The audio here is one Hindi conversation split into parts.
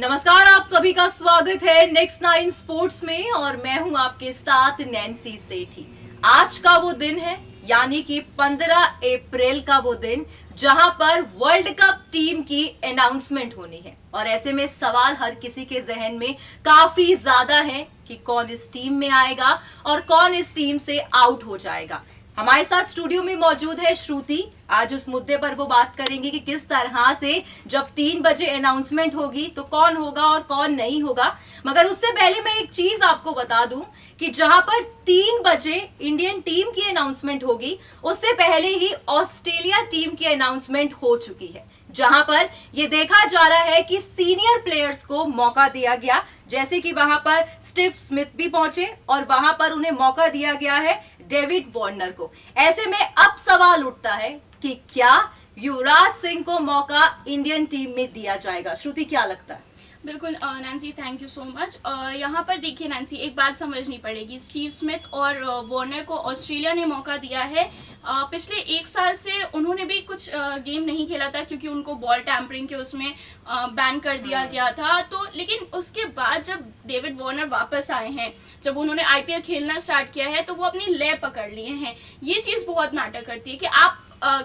नमस्कार, आप सभी का स्वागत है नेक्स्ट 9 स्पोर्ट्स में और मैं हूं आपके साथ नैन्सी सेठी। आज का वो दिन है यानी कि 15 अप्रैल का वो दिन जहां पर वर्ल्ड कप टीम की अनाउंसमेंट होनी है और ऐसे में सवाल हर किसी के जहन में काफी ज्यादा है कि कौन इस टीम में आएगा और कौन इस टीम से आउट हो जाएगा। हमारे साथ स्टूडियो में मौजूद है श्रुति। आज उस मुद्दे पर वो बात करेंगे कि किस तरह से जब 3 बजे अनाउंसमेंट होगी तो कौन होगा और कौन नहीं होगा। मगर उससे पहले मैं एक चीज आपको बता दूं कि जहां पर 3 बजे इंडियन टीम की अनाउंसमेंट होगी उससे पहले ही ऑस्ट्रेलिया टीम की अनाउंसमेंट हो चुकी है, जहां पर यह देखा जा रहा है कि सीनियर प्लेयर्स को मौका दिया गया, जैसे कि वहां पर स्टीव स्मिथ भी पहुंचे और वहां पर उन्हें मौका दिया गया है डेविड वार्नर को। ऐसे में अब सवाल उठता है कि क्या युवराज सिंह को मौका इंडियन टीम में दिया जाएगा। श्रुति, क्या लगता है? बिल्कुल Nancy, thank you so much. यहाँ पर देखिए नैन्सी, एक बात समझनी पड़ेगी। स्टीव स्मिथ और वार्नर को ऑस्ट्रेलिया ने मौका दिया है। पिछले 1 साल से उन्होंने भी कुछ गेम नहीं खेला था क्योंकि उनको बॉल टैम्परिंग के उसमें बैन कर दिया गया था। तो लेकिन उसके बाद जब डेविड वार्नर वापस आए हैं, जब उन्होंने आईपीएल खेलना स्टार्ट किया है, तो वो अपनी लय पकड़ लिए हैं। ये चीज़ बहुत मैटर करती है कि आप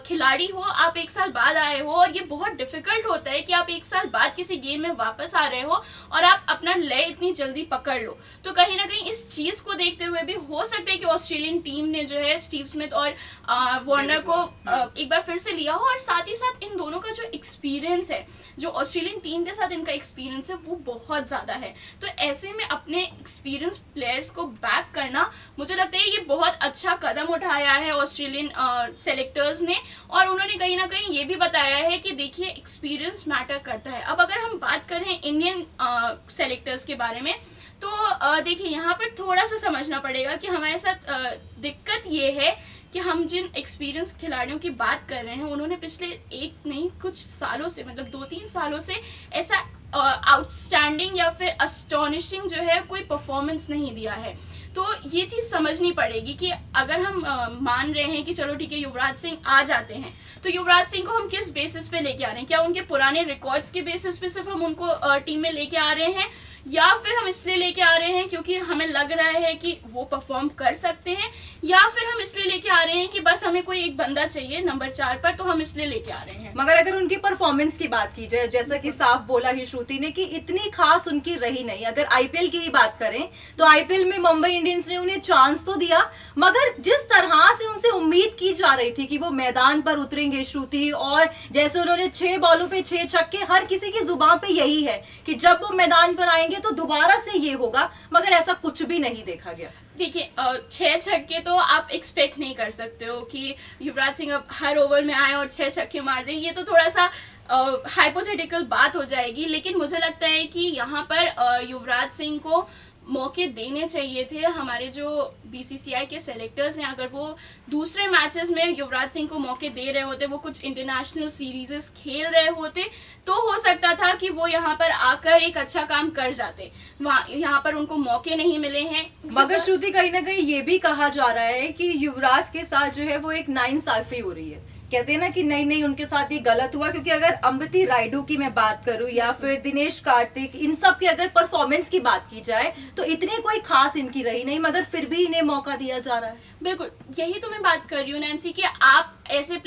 खिलाड़ी हो, आप 1 साल बाद आए हो और ये बहुत डिफिकल्ट होता है कि आप 1 साल बाद किसी गेम में वापस आ रहे हो और आप अपना लय इतनी जल्दी पकड़ लो। तो कहीं ना कहीं इस चीज को देखते हुए भी हो सकता है कि ऑस्ट्रेलियन टीम ने जो है स्टीव स्मिथ और वार्नर को एक बार फिर से लिया हो। और साथ ही साथ इन दोनों का जो एक्सपीरियंस है, जो ऑस्ट्रेलियन टीम के साथ इनका एक्सपीरियंस है, वो बहुत ज्यादा है। तो ऐसे में अपने एक्सपीरियंस प्लेयर्स को बैक करना, मुझे लगता है ये बहुत अच्छा कदम उठाया है ऑस्ट्रेलियन सेलेक्टर्स ने। और उन्होंने कहीं ना कहीं ये भी बताया है कि देखिए एक्सपीरियंस मैटर करता है। अब अगर हम बात करें इंडियन सेलेक्टर्स के बारे में, तो देखिए यहाँ पर थोड़ा सा समझना पड़ेगा कि हमारे साथ दिक्कत ये है कि हम जिन एक्सपीरियंस खिलाड़ियों की बात कर रहे हैं, उन्होंने पिछले एक नहीं कुछ सालों से, मतलब 2-3 सालों से ऐसा आउटस्टैंडिंग या फिर अस्टॉनिशिंग जो है कोई परफॉर्मेंस नहीं दिया है। तो ये चीज़ समझनी पड़ेगी कि अगर हम मान रहे हैं कि चलो ठीक है युवराज सिंह आ जाते हैं, तो युवराज सिंह को हम किस बेसिस पे लेके आ रहे हैं? क्या उनके पुराने रिकॉर्ड्स के बेसिस पे सिर्फ हम उनको टीम में लेके आ रहे हैं, या फिर हम इसलिए लेके आ रहे हैं क्योंकि हमें लग रहा है कि वो परफॉर्म कर सकते हैं, या फिर हम इसलिए लेके आ रहे हैं कि बस हमें कोई एक बंदा चाहिए नंबर 4 पर, तो हम इसलिए लेके आ रहे हैं। मगर अगर उनकी परफॉर्मेंस की बात की जाए, जैसा कि साफ बोला ही श्रुति ने कि इतनी खास उनकी रही नहीं। अगर आईपीएल की ही बात करें तो आईपीएल में मुंबई इंडियंस ने उन्हें चांस तो दिया, मगर जिस तरह से उनसे उम्मीद की जा रही थी कि वो मैदान पर उतरेंगे श्रुति, और जैसे उन्होंने 6 बॉलों पे 6 छक्के, हर किसी की जुबान पे यही है कि जब वो मैदान पर आएंगे तो दोबारा से ये होगा, मगर ऐसा कुछ भी नहीं देखा गया। देखिए 6 छक्के तो आप एक्सपेक्ट नहीं कर सकते हो कि युवराज सिंह अब हर ओवर में आए और 6 छक्के मार दें। ये तो थोड़ा सा हाइपोथेटिकल बात हो जाएगी। लेकिन मुझे लगता है कि यहाँ पर युवराज सिंह को मौके देने चाहिए थे। हमारे जो बीसीसीआई के सेलेक्टर्स हैं, अगर वो दूसरे मैचेस में युवराज सिंह को मौके दे रहे होते, वो कुछ इंटरनेशनल सीरीजेस खेल रहे होते, तो हो सकता था कि वो यहाँ पर आकर एक अच्छा काम कर जाते। यहाँ पर उनको मौके नहीं मिले हैं। मगर श्रुति, कहीं ना कहीं ये भी कहा जा रहा है कि युवराज के साथ जो है वो एक नाइंसाफी हो रही है। कहते हैं ना कि नहीं उनके साथ ये गलत हुआ, क्योंकि अगर अंबती रायडू की मैं बात करूं या फिर दिनेश कार्तिक, इन सब की अगर परफॉर्मेंस की बात की जाए तो इतनी कोई खास इनकी रही नहीं, मगर फिर भी इन्हें मौका दिया जा रहा है। बिल्कुल, यही तो मैं बात कर रही हूँ नैन्सी कि आप ऐसे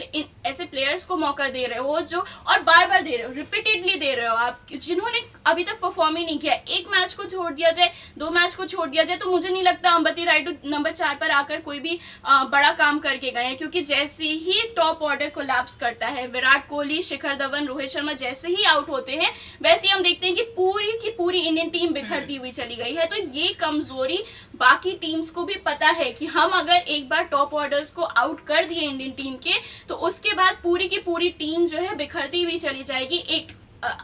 प्लेयर्स को मौका दे रहे हो जो, और बार बार दे रहे हो, रिपीटेडली दे रहे हो आप, जिन्होंने अभी तक परफॉर्म ही नहीं किया। एक मैच को छोड़ दिया जाए, 2 मैच को छोड़ दिया जाए, तो मुझे नहीं लगता अंबती रायडू नंबर 4 पर आकर कोई भी बड़ा काम करके गए हैं। क्योंकि जैसे ही टॉप ऑर्डर कोलैप्स करता है, विराट कोहली, शिखर धवन, रोहित शर्मा जैसे ही आउट होते हैं, वैसे ही हम देखते हैं कि पूरी की पूरी इंडियन टीम बिखरती हुई चली गई है। तो ये कमजोरी बाकी टीम्स को भी पता है कि हम अगर एक बार टॉप ऑर्डर्स को आउट कर दिए इंडियन टीम के, तो उसके बाद पूरी की पूरी टीम जो है बिखरती हुई चली जाएगी।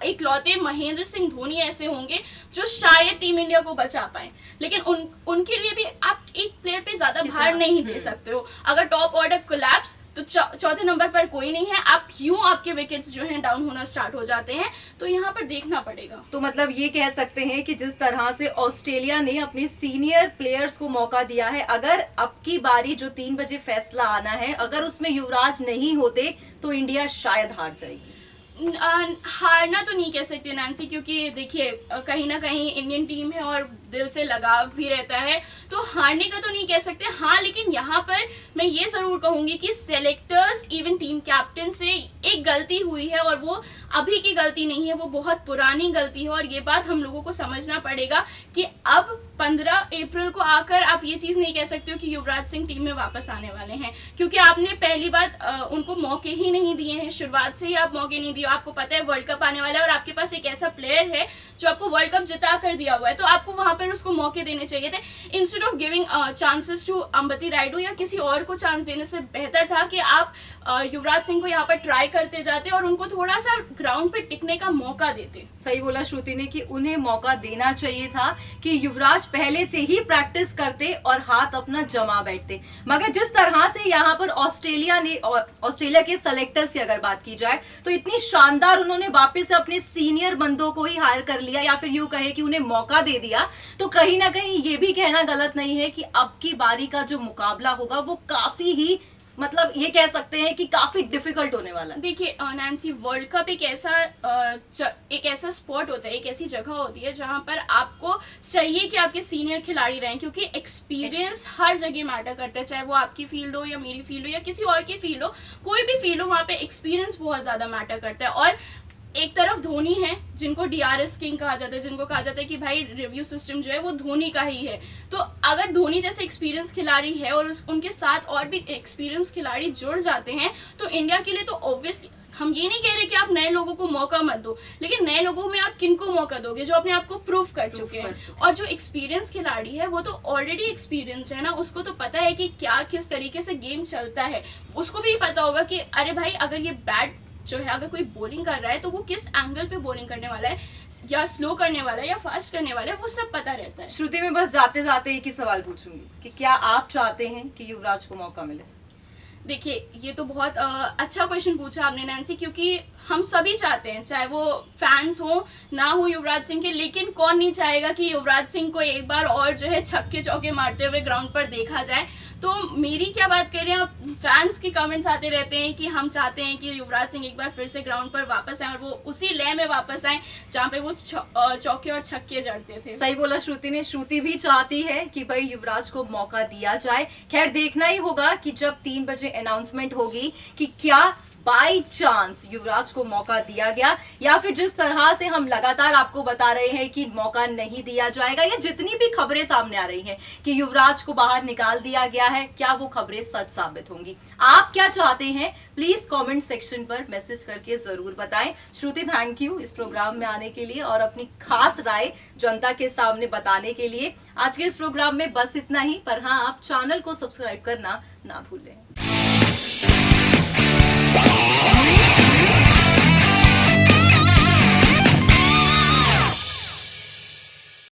एक लौते महेंद्र सिंह धोनी ऐसे होंगे जो शायद टीम इंडिया को बचा पाए, लेकिन उनके लिए भी आप एक प्लेयर पे ज्यादा भार नहीं दे सकते हो। अगर टॉप ऑर्डर कोलैप्स, तो चौथे नंबर पर कोई नहीं है, आप यूं आपके विकेट्स जो हैं डाउन होना स्टार्ट हो जाते हैं। तो यहाँ पर देखना पड़ेगा। तो मतलब ये कह सकते हैं कि जिस तरह से ऑस्ट्रेलिया ने अपने सीनियर प्लेयर्स को मौका दिया है, अगर अब की बारी जो 3 बजे फैसला आना है, अगर उसमें युवराज नहीं होते तो इंडिया शायद हार जाएगी। हारना तो नहीं कह सकते नैन्सी, क्योंकि देखिए कहीं ना कहीं इंडियन टीम है और दिल से लगाव भी रहता है, तो हारने का तो नहीं कह सकते। हाँ, लेकिन यहाँ पर मैं ये ज़रूर कहूँगी कि सेलेक्टर्स इवन टीम कैप्टन से एक गलती हुई है, और वो अभी की गलती नहीं है, वो बहुत पुरानी गलती है। और ये बात हम लोगों को समझना पड़ेगा कि अब 15 अप्रैल को आकर आप ये चीज़ नहीं कह सकते हो कि युवराज सिंह टीम में वापस आने वाले हैं, क्योंकि आपने पहली बात उनको मौके ही नहीं दिए हैं, शुरुआत से ही आप मौके नहीं दिए। आपको पता है वर्ल्ड कप आने वाला है और आपके पास एक ऐसा प्लेयर है जो आपको वर्ल्ड कप जिता कर दिया हुआ है, तो आपको वहां पर उसको मौके देने चाहिए थे। Instead of giving chances to Ambati Rayudu या किसी और को चांस देने से बेहतर था कि आप युवराज सिंह को यहाँ पर ट्राई करते जाते और उनको थोड़ा सा ग्राउंड पे टिकने का मौका देते। सही बोला श्रुति ने कि उन्हें मौका देना चाहिए था कि युवराज पहले से ही प्रैक्टिस करते और हाथ अपना जमा बैठते। मगर जिस तरह से यहाँ पर ऑस्ट्रेलिया के सेलेक्टर्स की अगर बात की जाए तो इतनी शानदार उन्होंने वापस से अपने सीनियर बंदों को ही हायर कर लिया, या फिर यूं कहे कि उन्हें मौका दे दिया, तो कहीं ना कहीं ये भी कहना गलत नहीं है कि अब की बारी का जो मुकाबला होगा वो काफी ही, मतलब ये कह सकते हैं कि काफी डिफिकल्ट होने वाला है। देखिए नैन्सी, वर्ल्ड कप एक ऐसा स्पॉट होता है, एक ऐसी जगह होती है जहां पर आपको चाहिए कि आपके सीनियर खिलाड़ी रहें, क्योंकि एक्सपीरियंस हर जगह मैटर करता है, चाहे वो आपकी फील्ड हो या मेरी फील्ड हो या किसी और की फील्ड हो, कोई भी फील्ड हो, वहां पे एक्सपीरियंस बहुत ज्यादा मैटर करता है। और एक तरफ धोनी है जिनको डीआरएस किंग कहा जाता है, जिनको कहा जाता है कि भाई रिव्यू सिस्टम जो है वो धोनी का ही है। तो अगर धोनी जैसे एक्सपीरियंस खिलाड़ी है और उनके साथ और भी एक्सपीरियंस खिलाड़ी जुड़ जाते हैं, तो इंडिया के लिए तो ऑब्वियसली, हम ये नहीं कह रहे कि आप नए लोगों को मौका मत दो, लेकिन नए लोगों में आप किनको मौका दोगे जो अपने आप को प्रूव कर चुके हैं। और जो एक्सपीरियंस खिलाड़ी है वो तो ऑलरेडी एक्सपीरियंस है ना, उसको तो पता है कि क्या किस तरीके से गेम चलता है। उसको भी पता होगा कि अरे भाई अगर ये बैट जो है, अगर कोई बॉलिंग कर रहा है तो वो किस एंगल पे बॉलिंग करने वाला है, या स्लो करने वाला है या फास्ट करने वाला है, वो सब पता रहता है। श्रुति, में बस जाते जाते एक ही सवाल पूछूंगी कि क्या आप चाहते हैं कि युवराज को मौका मिले? देखिए, ये तो बहुत अच्छा क्वेश्चन पूछा आपने नैन्सी, क्योंकि हम सभी चाहते हैं, चाहे वो फैंस हो ना हो युवराज सिंह के, लेकिन कौन नहीं चाहेगा कि युवराज सिंह को एक बार और जो है छक्के चौके मारते हुए ग्राउंड पर देखा जाए। तो मेरी क्या बात कर रहे हैं आप, फैंस के कमेंट्स आते रहते हैं कि हम चाहते हैं कि युवराज सिंह एक बार फिर से ग्राउंड पर वापस आए और वो उसी लय में वापस आए जहाँ पे वो चौके और छक्के जड़ते थे। सही बोला श्रुति ने, श्रुति भी चाहती है कि भाई युवराज को मौका दिया जाए। खैर देखना ही होगा कि जब 3 बजे अनाउंसमेंट होगी कि क्या बाई चांस युवराज को मौका दिया गया, या फिर जिस तरह से हम लगातार आपको बता रहे हैं कि मौका नहीं दिया जाएगा, या जितनी भी खबरें सामने आ रही हैं कि युवराज को बाहर निकाल दिया गया है, क्या वो खबरें सच साबित होंगी? आप क्या चाहते हैं प्लीज कमेंट सेक्शन पर मैसेज करके जरूर बताएं। श्रुति, थैंक यू इस प्रोग्राम में आने के लिए और अपनी खास राय जनता के सामने बताने के लिए। आज के इस प्रोग्राम में बस इतना ही, पर हाँ, आप चैनल को सब्सक्राइब करना ना भूलें।